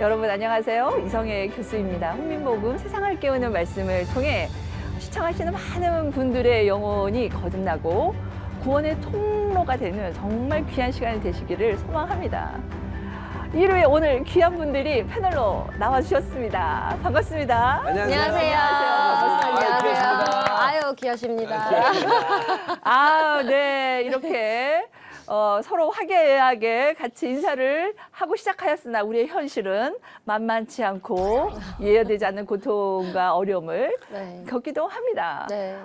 여러분 안녕하세요. 이성애 교수입니다. 훈민복음 세상을 깨우는 말씀을 통해 시청하시는 많은 분들의 영혼이 거듭나고 구원의 통로가 되는 정말 귀한 시간이 되시기를 소망합니다. 일요일 오늘 귀한 분들이 패널로 나와주셨습니다. 반갑습니다. 안녕하세요. 반갑습니다. 아유, 귀하십니다. 네. 이렇게 서로 화기애애하게 같이 인사를 하고 시작하였으나 우리의 현실은 만만치 않고 예외되지 않는 고통과 어려움을 겪기도 합니다. 네.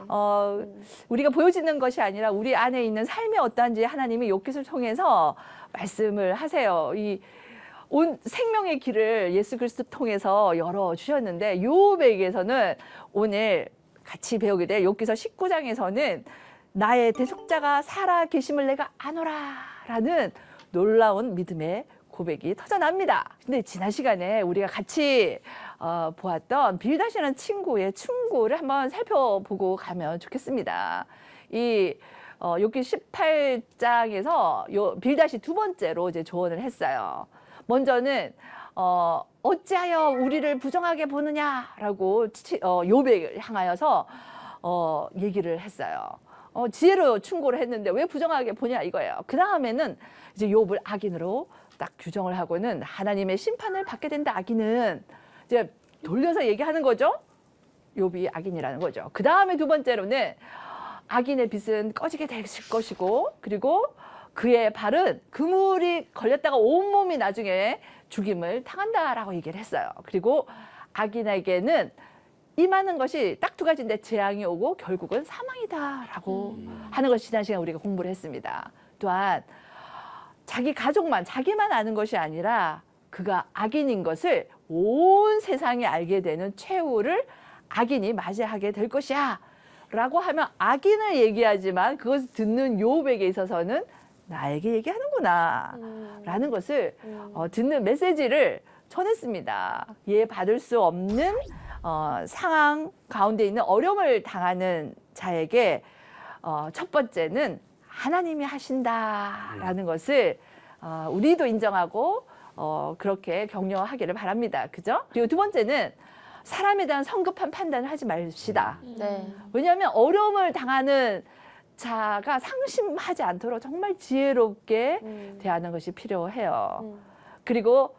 우리가 보여지는 것이 아니라 우리 안에 있는 삶이 어떠한지 하나님이 욥기를 통해서 말씀을 하세요. 이 온 생명의 길을 예수 그리스도 통해서 열어주셨는데 욥에게서는 오늘 같이 배우게 될 욥기서 19장에서는 나의 대속자가 살아 계심을 내가 아노라 라는 놀라운 믿음의 고백이 터져납니다. 근데 지난 시간에 우리가 같이 보았던 빌닷이라는 친구의 충고를 한번 살펴보고 가면 좋겠습니다. 이 욥기 18장에서 빌닷이 두 번째로 이제 조언을 했어요. 먼저는 어찌하여 우리를 부정하게 보느냐라고 욥을 향하여서 얘기를 했어요. 지혜로 충고를 했는데 왜 부정하게 보냐 이거예요. 그 다음에는 이제 욥을 악인으로 딱 규정을 하고는 하나님의 심판을 받게 된다. 악인은 이제 돌려서 얘기하는 거죠. 욥이 악인이라는 거죠. 그 다음에 두 번째로는 악인의 빚은 꺼지게 되실 것이고 그리고 그의 발은 그물이 걸렸다가 온몸이 나중에 죽임을 당한다라고 얘기를 했어요. 그리고 악인에게는 임하는 것이 딱 두 가지인데 재앙이 오고 결국은 사망이다라고 하는 것이 지난 시간 우리가 공부를 했습니다. 또한 자기 가족만 자기만 아는 것이 아니라 그가 악인인 것을 온 세상이 알게 되는 최후를 악인이 맞이하게 될 것이야 라고 하면 악인을 얘기하지만 그것을 듣는 욥에게 있어서는 나에게 얘기하는구나 라는 것을 듣는 메시지를 전했습니다. 이해 받을 수 없는 상황 가운데 있는 어려움을 당하는 자에게 첫 번째는 하나님이 하신다라는 것을 우리도 인정하고 그렇게 격려하기를 바랍니다. 그죠? 그리고 두 번째는 사람에 대한 성급한 판단을 하지 맙시다. 왜냐하면 어려움을 당하는 자가 상심하지 않도록 정말 지혜롭게 대하는 것이 필요해요. 그리고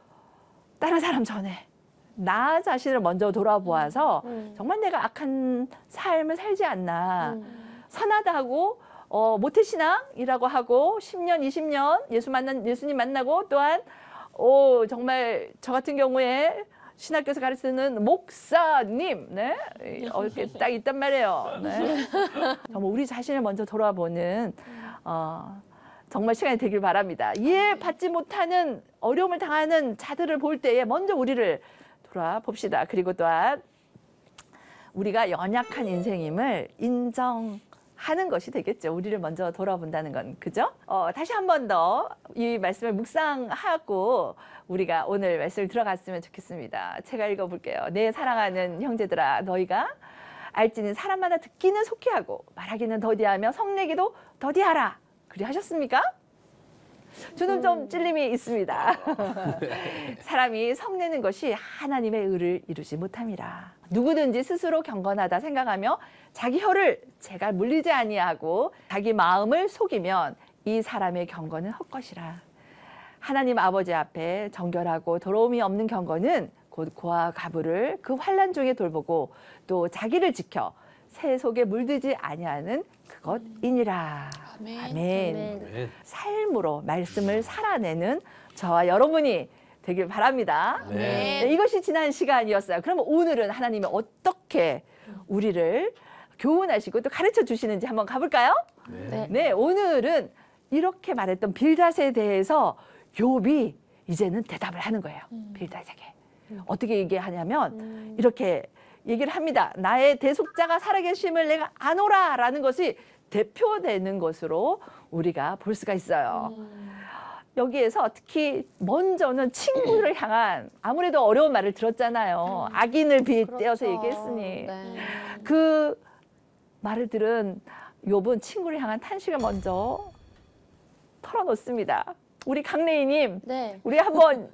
다른 사람 전에 나 자신을 먼저 돌아보아서 정말 내가 악한 삶을 살지 않나. 선하다고 모태신앙이라고 하고 10년, 20년 예수님 만나고 또한 정말 저 같은 경우에 신학교에서 가르치는 목사님, 이렇게 딱 있단 말이에요. 정말 우리 자신을 먼저 돌아보는 정말 시간이 되길 바랍니다. 이해받지 못하는 어려움을 당하는 자들을 볼 때에 먼저 우리를 돌아봅시다. 그리고 또한 우리가 연약한 인생임을 인정하는 것이 되겠죠. 우리를 먼저 돌아본다는 건. 그죠? 다시 한 번 더 이 말씀을 묵상하고 우리가 오늘 말씀을 들어갔으면 좋겠습니다. 제가 읽어볼게요. 내 사랑하는 형제들아 너희가 알지니 사람마다 듣기는 속히 하고 말하기는 더디하며 성내기도 더디하라. 그리 하셨습니까? 저는 좀 찔림이 있습니다. 사람이 성내는 것이 하나님의 의를 이루지 못함이라. 누구든지 스스로 경건하다 생각하며 자기 혀를 제가 물리지 아니하고 자기 마음을 속이면 이 사람의 경건은 헛것이라. 하나님 아버지 앞에 정결하고 더러움이 없는 경건은 곧 고아 가부를 그 환난 중에 돌보고 또 자기를 지켜 새 속에 물들지 아니하는 그것이니라. 아멘. 삶으로 말씀을 살아내는 저와 여러분이 되길 바랍니다. 네, 이것이 지난 시간이었어요. 그러면 오늘은 하나님이 어떻게 우리를 교훈하시고 또 가르쳐 주시는지 한번 가볼까요? 네, 오늘은 이렇게 말했던 빌닷에 대해서 욥이 이제는 대답을 하는 거예요. 빌닷에게. 어떻게 얘기하냐면 이렇게 얘기를 합니다. 나의 대속자가 살아계심을 내가 아노라 라는 것이 대표되는 것으로 우리가 볼 수가 있어요. 여기에서 특히 먼저는 친구를 향한 아무래도 어려운 말을 들었잖아요. 악인을 빗대어서 얘기했으니 그 말을 들은 욥은 친구를 향한 탄식을 먼저 털어놓습니다. 우리 강래희님, 네. 우리 한번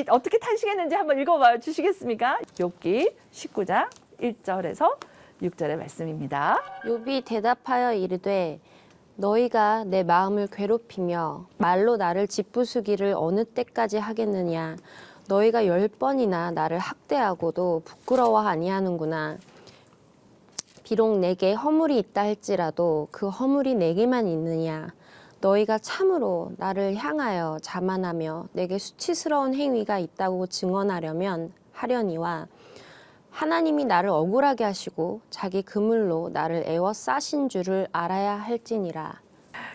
어떻게 탄식했는지 한번 읽어봐 주시겠습니까? 욥기 19장 1절에서 6절의 말씀입니다. 욥이 대답하여 이르되 너희가 내 마음을 괴롭히며 말로 나를 짓부수기를 어느 때까지 하겠느냐. 너희가 10번이나 나를 학대하고도 부끄러워 아니하는구나. 비록 내게 허물이 있다 할지라도 그 허물이 내게만 있느냐. 너희가 참으로 나를 향하여 자만하며 내게 수치스러운 행위가 있다고 증언하려면 하려니와 하나님이 나를 억울하게 하시고 자기 그물로 나를 애워싸신 줄을 알아야 할지니라.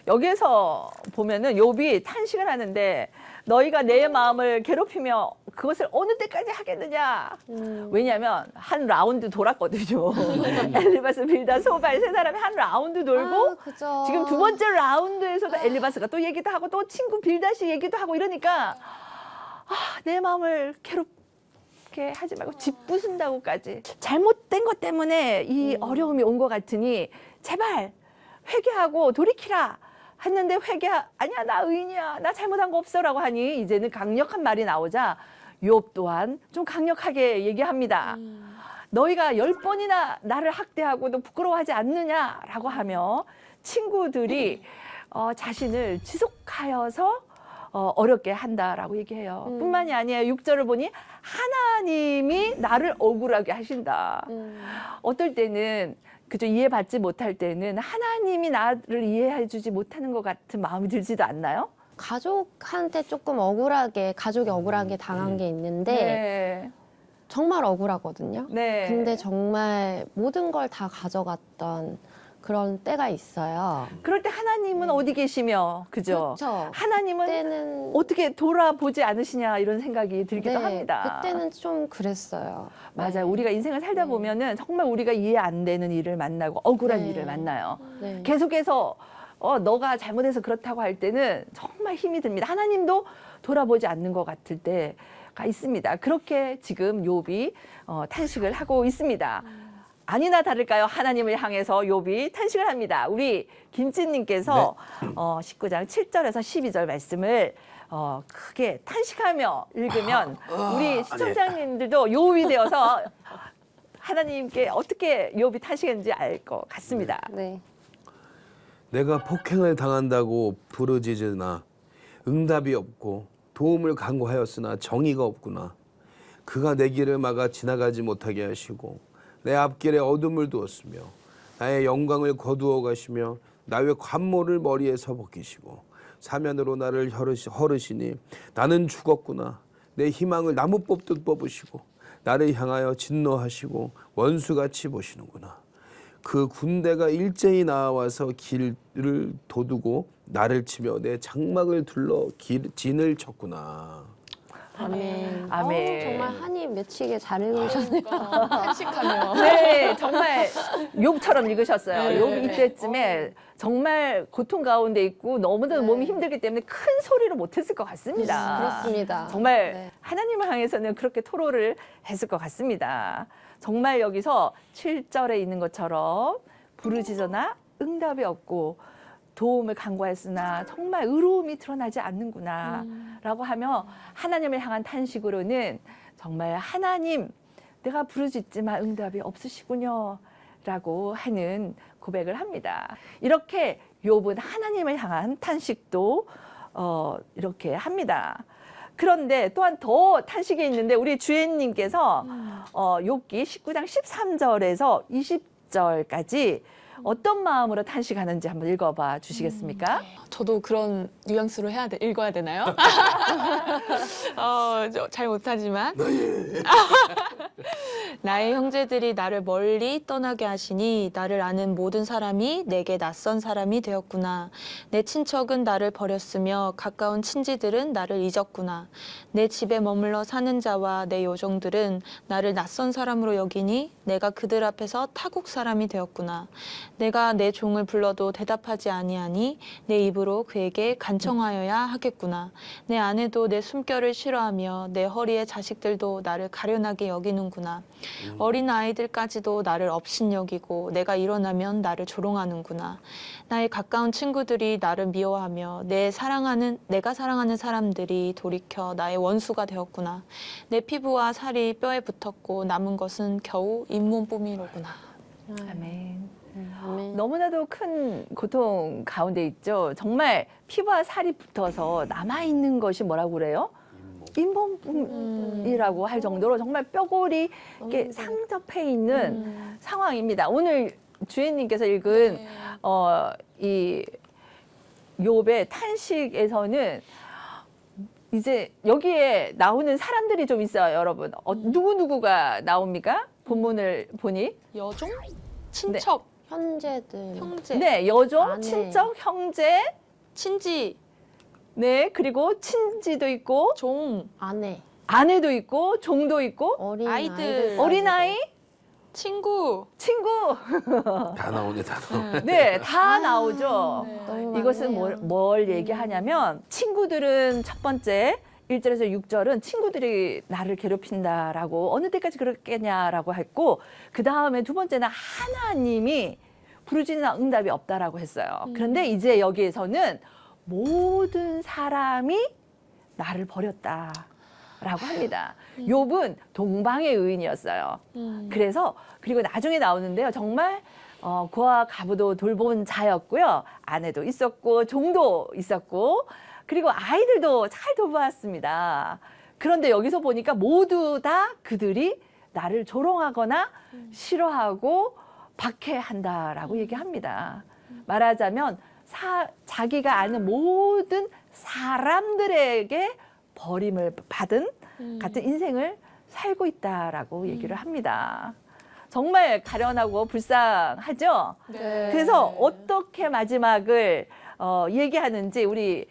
여기에서 보면은 욥이 탄식을 하는데 너희가 내 마음을 괴롭히며 그것을 어느 때까지 하겠느냐. 왜냐하면 한 라운드 돌았거든요. 엘리바스, 빌닷, 소발 세 사람이 한 라운드 돌고 그죠. 지금 두 번째 라운드에서도 엘리바스가 또 얘기도 하고 또 친구 빌닷이 얘기도 하고 이러니까 내 마음을 괴롭게 하지 말고 짓부순다고까지. 잘못된 것 때문에 이 어려움이 온 것 같으니 제발 회개하고 돌이키라 했는데 아니야 나 의인이야 나 잘못한 거 없어라고 하니 이제는 강력한 말이 나오자 욥 또한 좀 강력하게 얘기합니다. 너희가 10번이나 나를 학대하고도 부끄러워하지 않느냐라고 하며 친구들이 자신을 지속하여서 어렵게 한다라고 얘기해요. 뿐만이 아니에요. 6절을 보니 하나님이 나를 억울하게 하신다. 어떨 때는 그죠, 이해받지 못할 때는 하나님이 나를 이해해주지 못하는 것 같은 마음이 들지도 않나요? 가족한테 조금 억울하게, 가족이 억울하게 당한 게 있는데 네. 정말 억울하거든요. 네. 근데 정말 모든 걸 다 가져갔던 그런 때가 있어요. 그럴 때 하나님은 어디 계시며, 그죠? 그렇죠. 하나님은 그때는 어떻게 돌아보지 않으시냐 이런 생각이 들기도 네, 합니다. 그때는 좀 그랬어요. 맞아요. 네. 우리가 인생을 살다 네. 보면은 정말 우리가 이해 안 되는 일을 만나고 억울한 네. 일을 만나요. 네. 계속해서 너가 잘못해서 그렇다고 할 때는 정말 힘이 듭니다. 하나님도 돌아보지 않는 것 같을 때가 있습니다. 그렇게 지금 욥이 탄식을 하고 있습니다. 아니나 다를까요? 하나님을 향해서 욥이 탄식을 합니다. 우리 김진님께서 19장 7절에서 12절 말씀을 크게 탄식하며 읽으면 우리 시청자님들도 욥이 되어서 하나님께 어떻게 욥이 탄식했는지 알 것 같습니다. 네. 내가 폭행을 당한다고 부르짖으나 응답이 없고 도움을 간구하였으나 정의가 없구나. 그가 내 길을 막아 지나가지 못하게 하시고 내 앞길에 어둠을 두었으며 나의 영광을 거두어 가시며 나의 관모를 머리에서 벗기시고 사면으로 나를 허르시니 나는 죽었구나. 내 희망을 나무 뽑듯 뽑으시고 나를 향하여 진노하시고 원수같이 보시는구나. 그 군대가 일제히 나와서 길을 도두고 나를 치며 내 장막을 둘러 진을 쳤구나. 아멘. 아멘. 정말 한이 맺히게 잘 읽으셨네요. 탄식하며. 네, 정말 욥처럼 읽으셨어요. 네, 욥이 네. 이때쯤에 정말 고통 가운데 있고 너무도 네. 몸이 힘들기 때문에 큰 소리를 못했을 것 같습니다. 그렇습니다. 정말 네. 하나님을 향해서는 그렇게 토로를 했을 것 같습니다. 정말 여기서 7절에 있는 것처럼 부르짖으나 응답이 없고 도움을 간구했으나 정말 의로움이 드러나지 않는구나 라고 하며 하나님을 향한 탄식으로는 정말 하나님 내가 부르짖지만 응답이 없으시군요 라고 하는 고백을 합니다. 이렇게 욥은 하나님을 향한 탄식도 이렇게 합니다. 그런데 또한 더 탄식이 있는데 우리 주혜님께서 욥기 19장 13절에서 20절까지 어떤 마음으로 탄식하는지 한번 읽어봐 주시겠습니까? 저도 그런 뉘앙스로 읽어야 되나요? 잘 못하지만. 나의 형제들이 나를 멀리 떠나게 하시니 나를 아는 모든 사람이 내게 낯선 사람이 되었구나. 내 친척은 나를 버렸으며 가까운 친지들은 나를 잊었구나. 내 집에 머물러 사는 자와 내 요정들은 나를 낯선 사람으로 여기니 내가 그들 앞에서 타국 사람이 되었구나. 내가 내 종을 불러도 대답하지 아니하니 내 입으로 그에게 간청하여야 하겠구나. 내 아내도 내 숨결을 싫어하며 내 허리의 자식들도 나를 가련하게 여기는구나. 어린 아이들까지도 나를 업신여기고 내가 일어나면 나를 조롱하는구나. 나의 가까운 친구들이 나를 미워하며 내가 사랑하는 사람들이 돌이켜 나의 원수가 되었구나. 내 피부와 살이 뼈에 붙었고 남은 것은 겨우 잇몸뿐이로구나. 아멘. 아멘. 너무나도 큰 고통 가운데 있죠. 정말 피부와 살이 붙어서 남아있는 것이 뭐라고 그래요? 잇몸뿐이라고 할 정도로 정말 뼈골이 이렇게 상접해 있는 상황입니다. 오늘 주인님께서 읽은 네. 이 욥의 탄식에서는 이제 여기에 나오는 사람들이 좀 있어요, 여러분. 누구누구가 나옵니까? 본문을 보니. 여종? 친척? 형제들. 형제? 네, 여종, 아내. 친척, 형제, 친지? 네, 그리고 친지도 있고, 종? 아내. 아내도 있고, 종도 있고, 어린 아이들. 어린아이, 친구? 친구. 다 나오네, 다 나오네. 네, 다 나오죠. 네. 너무 이것은 많네요. 뭘 얘기하냐면 친구들은 첫 번째 1절에서 6절은 친구들이 나를 괴롭힌다라고 어느 때까지 그렇겠냐라고 했고 그 다음에 두 번째는 하나님이 부르짖으나 응답이 없다라고 했어요. 그런데 이제 여기에서는 모든 사람이 나를 버렸다라고 합니다. 욥은 동방의 의인이었어요. 그래서 그리고 나중에 나오는데요. 정말 그와 가부도 돌본 자였고요. 아내도 있었고 종도 있었고 그리고 아이들도 잘 돌보았습니다. 그런데 여기서 보니까 모두 다 그들이 나를 조롱하거나 싫어하고 박해한다라고 얘기합니다. 말하자면 자기가 아는 모든 사람들에게 버림을 받은 같은 인생을 살고 있다라고 얘기를 합니다. 정말 가련하고 불쌍하죠? 네. 그래서 어떻게 마지막을 얘기하는지 우리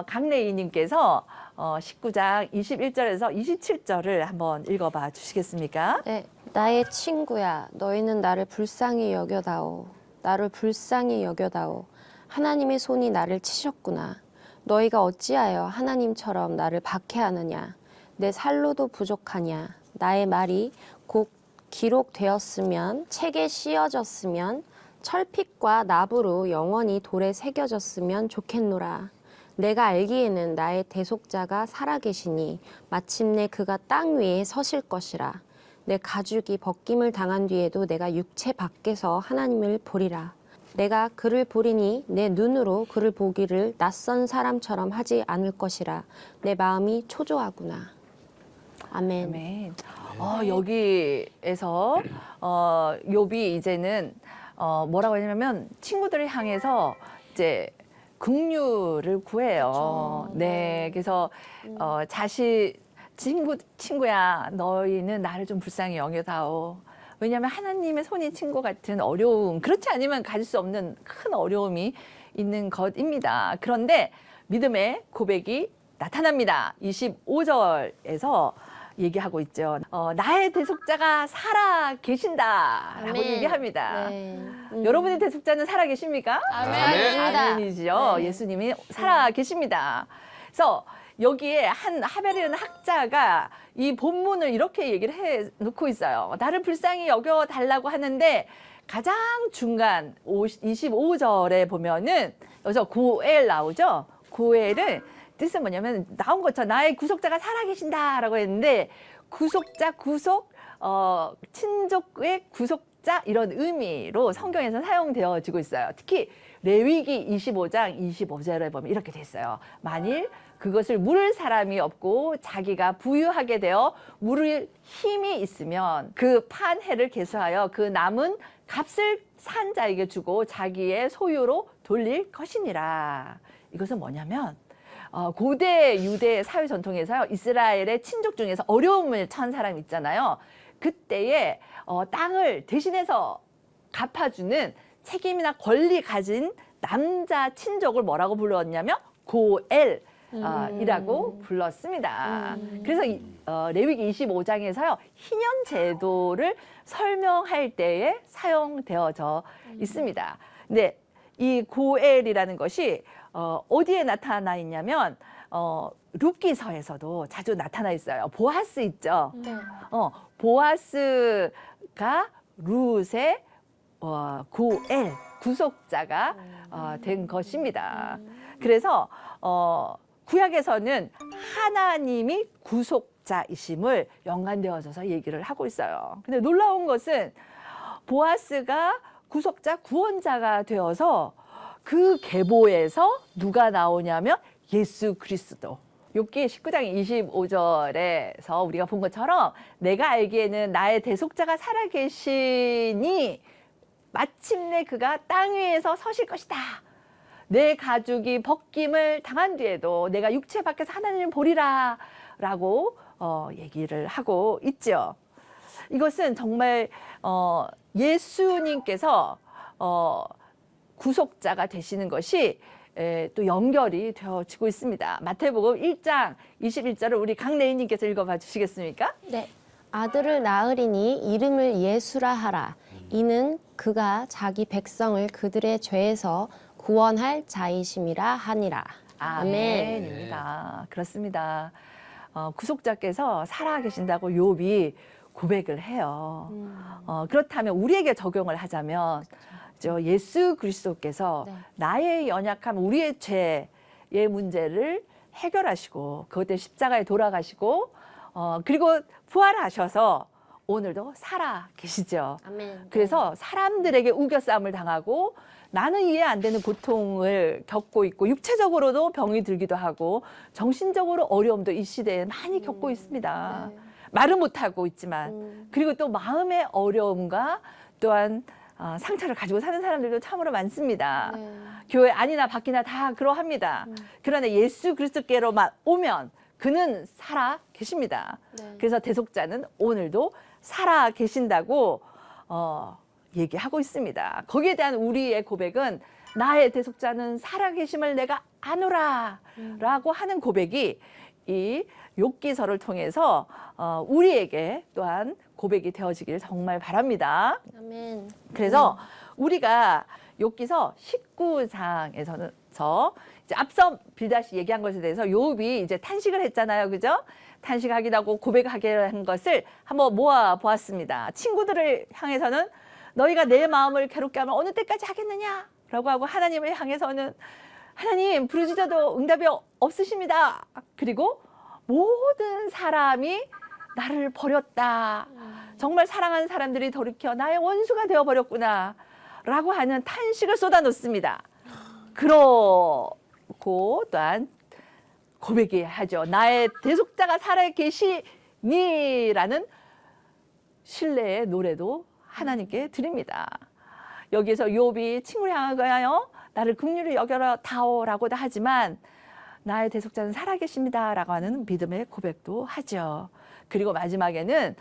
강래희님께서 19장 21절에서 27절을 한번 읽어봐 주시겠습니까? 네, 나의 친구야, 너희는 나를 불쌍히 여겨다오. 나를 불쌍히 여겨다오. 하나님의 손이 나를 치셨구나. 너희가 어찌하여 하나님처럼 나를 박해하느냐. 내 살로도 부족하냐. 나의 말이 곧 기록되었으면 책에 씌어졌으면 철핏과 납으로 영원히 돌에 새겨졌으면 좋겠노라. 내가 알기에는 나의 대속자가 살아계시니 마침내 그가 땅 위에 서실 것이라. 내 가죽이 벗김을 당한 뒤에도 내가 육체 밖에서 하나님을 보리라. 내가 그를 보리니 내 눈으로 그를 보기를 낯선 사람처럼 하지 않을 것이라. 내 마음이 초조하구나. 아멘. 아멘. 여기에서 욥이 이제는 뭐라고 하냐면 친구들을 향해서 이제 긍휼을 구해요. 네, 그래서 친구야, 너희는 나를 좀 불쌍히 여겨다오. 왜냐하면 하나님의 손이 친구 같은 어려움, 그렇지 않으면 가질 수 없는 큰 어려움이 있는 것입니다. 그런데 믿음의 고백이 나타납니다. 25절에서 얘기하고 있죠. 나의 대속자가 살아 계신다라고 아멘. 얘기합니다. 네. 여러분의 대속자는 살아 계십니까? 아멘. 아멘이죠. 네. 예수님이 살아 계십니다. 그래서 여기에 한 하벨이라는 학자가 이 본문을 이렇게 얘기를 해 놓고 있어요. 나를 불쌍히 여겨 달라고 하는데 가장 중간 25절에 보면은 여기서 고엘 나오죠. 고엘은 뜻은 뭐냐면 나온 것처럼 나의 구속자가 살아계신다라고 했는데 구속자, 친족의 구속자 이런 의미로 성경에서 사용되어지고 있어요. 특히 레위기 25장 25절에 보면 이렇게 돼 있어요. 만일 그것을 물을 사람이 없고 자기가 부유하게 되어 물을 힘이 있으면 그 판 해를 계수하여 그 남은 값을 산 자에게 주고 자기의 소유로 돌릴 것이니라. 이것은 뭐냐면 고대 유대 사회 전통에서요, 이스라엘의 친족 중에서 어려움을 처한 사람 있잖아요. 그때에 땅을 대신해서 갚아주는 책임이나 권리 가진 남자 친족을 뭐라고 불렀냐면 고엘 이라고 불렀습니다. 그래서 레위기 25장에서요, 희년 제도를 설명할 때에 사용되어져 있습니다. 근데 이 고엘이라는 것이 어디에 나타나 있냐면 룻기서에서도 자주 나타나 있어요. 보아스 있죠. 네. 보아스가 룻의 고엘 구속자가 된 것입니다. 그래서 구약에서는 하나님이 구속자이심을 연관되어져서 얘기를 하고 있어요. 근데 놀라운 것은 보아스가 구속자 구원자가 되어서 그 계보에서 누가 나오냐면 예수 그리스도. 욥기 19장 25절에서 우리가 본 것처럼 내가 알기에는 나의 대속자가 살아계시니 마침내 그가 땅 위에서 서실 것이다. 내 가죽이 벗김을 당한 뒤에도 내가 육체 밖에서 하나님을 보리라 라고 얘기를 하고 있죠. 이것은 정말 예수님께서 구속자가 되시는 것이 또 연결이 되어지고 있습니다. 마태복음 1장 21절을 우리 강래인님께서 읽어봐 주시겠습니까? 네. 아들을 낳으리니 이름을 예수라 하라. 이는 그가 자기 백성을 그들의 죄에서 구원할 자이심이라 하니라. 아멘입니다. 그렇습니다. 구속자께서 살아계신다고 욥이 고백을 해요. 그렇다면 우리에게 적용을 하자면 예수 그리스도께서 네. 나의 연약함, 우리의 죄의 문제를 해결하시고 그것 때문에 십자가에 돌아가시고 그리고 부활하셔서 오늘도 살아 계시죠. 아멘. 그래서 사람들에게 우겨싸움을 당하고 나는 이해 안 되는 고통을 겪고 있고 육체적으로도 병이 들기도 하고 정신적으로 어려움도 이 시대에 많이 겪고 있습니다. 네. 말은 못하고 있지만 그리고 또 마음의 어려움과 또한 상처를 가지고 사는 사람들도 참으로 많습니다. 네. 교회 안이나 밖이나 다 그러합니다. 그러나 예수 그리스도께로만 오면 그는 살아 계십니다. 네. 그래서 대속자는 오늘도 살아 계신다고 얘기하고 있습니다. 거기에 대한 우리의 고백은 나의 대속자는 살아 계심을 내가 아노라 라고 하는 고백이 이 욥기서를 통해서 우리에게 또한 고백이 되어지길 정말 바랍니다. 아멘. 그래서 우리가 욥기서 19장에서는 이제 앞서 빌다시 얘기한 것에 대해서 욥이 이제 탄식을 했잖아요. 그죠? 탄식하기도 하고 고백하기도 한 것을 한번 모아 보았습니다. 친구들을 향해서는 너희가 내 마음을 괴롭게 하면 어느 때까지 하겠느냐? 라고 하고 하나님을 향해서는 하나님 부르짖어도 응답이 없으십니다. 그리고 모든 사람이 나를 버렸다. 정말 사랑하는 사람들이 돌이켜 나의 원수가 되어버렸구나. 라고 하는 탄식을 쏟아놓습니다. 그러고 또한 고백이 하죠. 나의 대속자가 살아계시니라는 신뢰의 노래도 하나님께 드립니다. 여기에서 욥이 친구를 향하여 나를 긍휼히 여겨라 다오라고도 하지만 나의 대속자는 살아계십니다라고 하는 믿음의 고백도 하죠. 그리고 마지막에는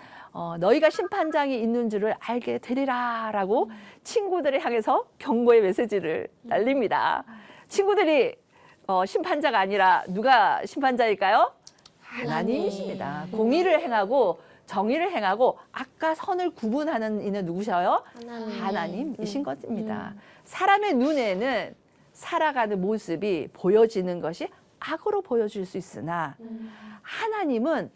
너희가 심판장이 있는 줄을 알게 되리라라고 친구들을 향해서 경고의 메시지를 날립니다. 친구들이 심판자가 아니라 누가 심판자일까요? 하나님이십니다. 공의를 행하고 정의를 행하고 악과 선을 구분하는 이는 누구셔요? 하나님이신 것입니다. 사람의 눈에는 살아가는 모습이 보여지는 것이 악으로 보여질 수 있으나 하나님은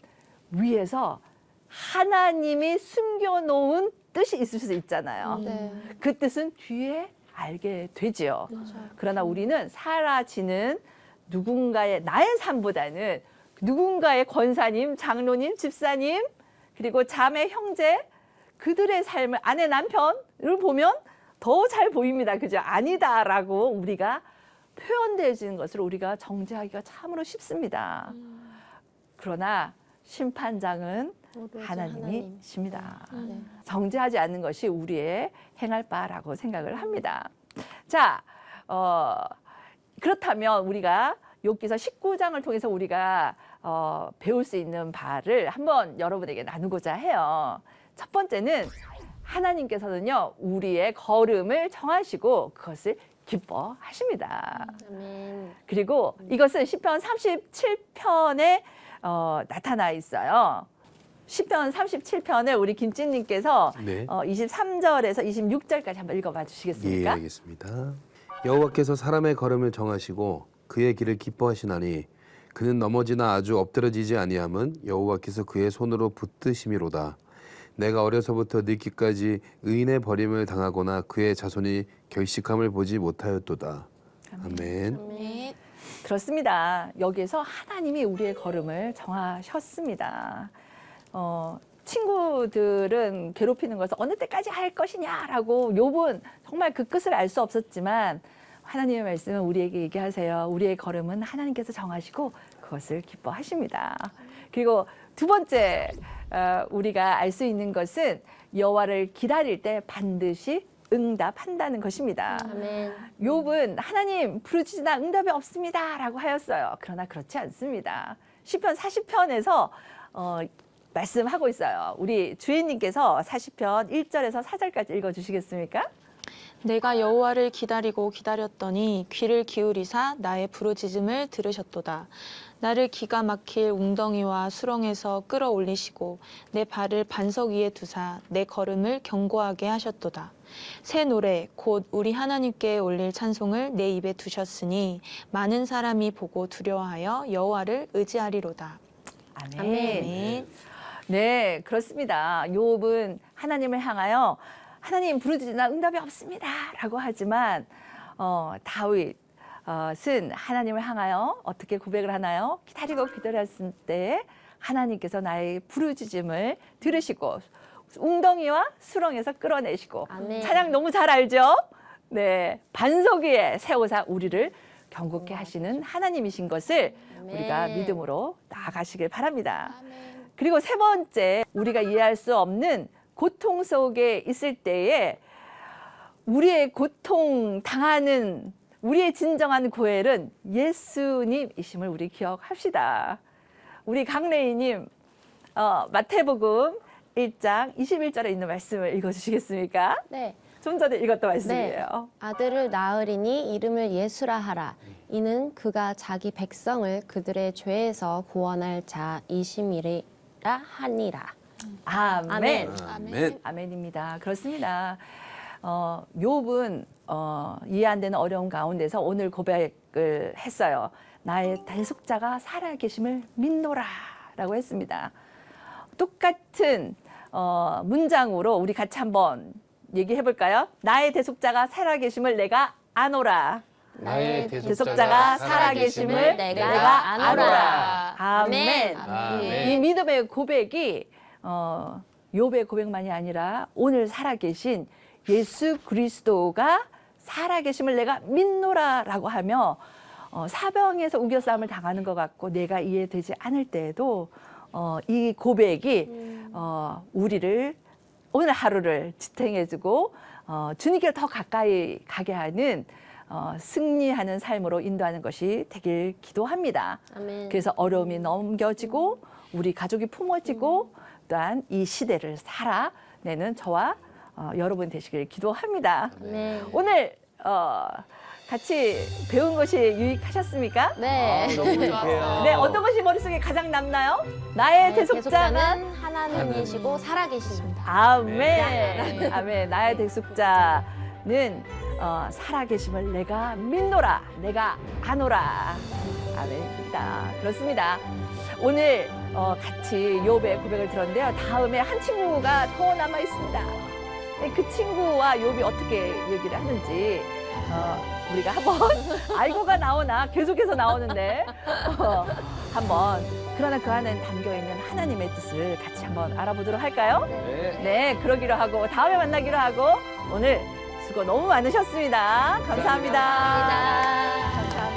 위에서 하나님이 숨겨놓은 뜻이 있을 수 있잖아요. 네. 그 뜻은 뒤에 알게 되지요. 맞아요. 그러나 우리는 사라지는 누군가의 나의 삶보다는 누군가의 권사님, 장로님, 집사님, 그리고 자매, 형제, 그들의 삶을 아내, 남편을 보면 더 잘 보입니다. 그죠? 아니다라고 우리가 표현되어지는 것을 우리가 정죄하기가 참으로 쉽습니다. 그러나 심판장은 오로지 하나님이십니다. 네. 정죄하지 않는 것이 우리의 행할 바라고 생각을 합니다. 자, 그렇다면 우리가 욥기서 19장을 통해서 우리가 배울 수 있는 바를 한번 여러분에게 나누고자 해요. 첫 번째는 하나님께서는요, 우리의 걸음을 정하시고 그것을 기뻐하십니다. 아멘. 그리고 이것은 시편 37편에 나타나 있어요. 시편 37편을 우리 김진님께서 네. 23절에서 26절까지 한번 읽어봐 예, 주시겠습니까? 알겠습니다. 여호와께서 사람의 걸음을 정하시고 그의 길을 기뻐하시나니 그는 넘어지나 아주 엎드러지지 아니함은 여호와께서 그의 손으로 붙드심이로다. 내가 어려서부터 늙기까지 의인의 버림을 당하거나 그의 자손이 결식함을 보지 못하였도다. 아멘. 네. 그렇습니다. 여기에서 하나님이 우리의 걸음을 정하셨습니다. 친구들은 괴롭히는 것을 어느 때까지 할 것이냐라고 욥은 정말 그 끝을 알 수 없었지만 하나님의 말씀은 우리에게 얘기하세요. 우리의 걸음은 하나님께서 정하시고 그것을 기뻐하십니다. 그리고 두 번째 우리가 알 수 있는 것은 여호와를 기다릴 때 반드시 응답한다는 것입니다. 아멘. 욥은 하나님 부르짖으나 응답이 없습니다라고 하였어요. 그러나 그렇지 않습니다. 시편 40편에서 말씀하고 있어요. 우리 주인님께서 40편 1절에서 4절까지 읽어주시겠습니까? 내가 여호와를 기다리고 기다렸더니 귀를 기울이사 나의 부르짖음을 들으셨도다. 나를 기가 막힐 웅덩이와 수렁에서 끌어올리시고 내 발을 반석 위에 두사 내 걸음을 견고하게 하셨도다. 새 노래 곧 우리 하나님께 올릴 찬송을 내 입에 두셨으니 많은 사람이 보고 두려워하여 여호와를 의지하리로다. 아멘. 아멘. 네, 그렇습니다. 욥은 하나님을 향하여 하나님 부르짖으나 응답이 없습니다라고 하지만 다윗은 하나님을 향하여 어떻게 고백을 하나요? 기다리고 기다렸을 때 하나님께서 나의 부르짖음을 들으시고 웅덩이와 수렁에서 끌어내시고 아멘. 찬양 너무 잘 알죠? 네, 반석 위에 세우사 우리를 경고케 하시는 하나님이신 것을 아멘. 우리가 믿음으로 나아가시길 바랍니다. 그리고 세 번째, 우리가 이해할 수 없는 고통 속에 있을 때에 우리의 고통 당하는 우리의 진정한 구엘은 예수님이심을 우리 기억합시다. 우리 강래희님 마태복음 1장 21절에 있는 말씀을 읽어주시겠습니까? 네. 좀 전에 읽었던 말씀이에요. 아들을 낳으리니 이름을 예수라 하라. 이는 그가 자기 백성을 그들의 죄에서 구원할 자이심이라 하니라. 아멘. 아멘. 아멘. 아멘입니다. 그렇습니다. 욥은 이해 안 되는 어려운 가운데서 오늘 고백을 했어요. 나의 대속자가 살아계심을 믿노라라고 했습니다. 똑같은 문장으로 우리 같이 한번 얘기해 볼까요? 나의 대속자가 살아계심을 내가 아노라. 나의 대속자가 살아계심을 내가 아노라. 아멘. 아멘. 이 믿음의 고백이 욥의 고백만이 아니라 오늘 살아계신 예수 그리스도가 살아계심을 내가 믿노라라고 하며 사병에서 우겨싸움을 당하는 것 같고 내가 이해되지 않을 때에도 이 고백이 우리를 오늘 하루를 지탱해주고 주님께 더 가까이 가게 하는 승리하는 삶으로 인도하는 것이 되길 기도합니다. 아멘. 그래서 어려움이 넘겨지고 우리 가족이 품어지고 또한 이 시대를 살아내는 저와 여러분 되시길 기도합니다. 아멘. 오늘 같이 배운 것이 유익하셨습니까? 네. 너무 유익해요. 네, 어떤 것이 머릿속에 가장 남나요? 나의 대속자는 대속자는 하나님이시고 살아계십니다. 아멘. 아멘. 나의 대속자는 살아계심을 내가 믿노라. 내가 아노라. 아멘입니다. 그렇습니다. 오늘 같이 욥의 고백을 들었는데요. 다음에 한 친구가 더 남아 있습니다. 그 친구와 욥이 어떻게 얘기를 하는지 우리가 한번 알고가 나오나 계속해서 나오는데 한번 그러나 그 안에 담겨 있는 하나님의 뜻을 같이 한번 알아보도록 할까요? 네. 네, 그러기로 하고 다음에 만나기로 하고 오늘 수고 너무 많으셨습니다. 감사합니다. 감사합니다. 감사합니다.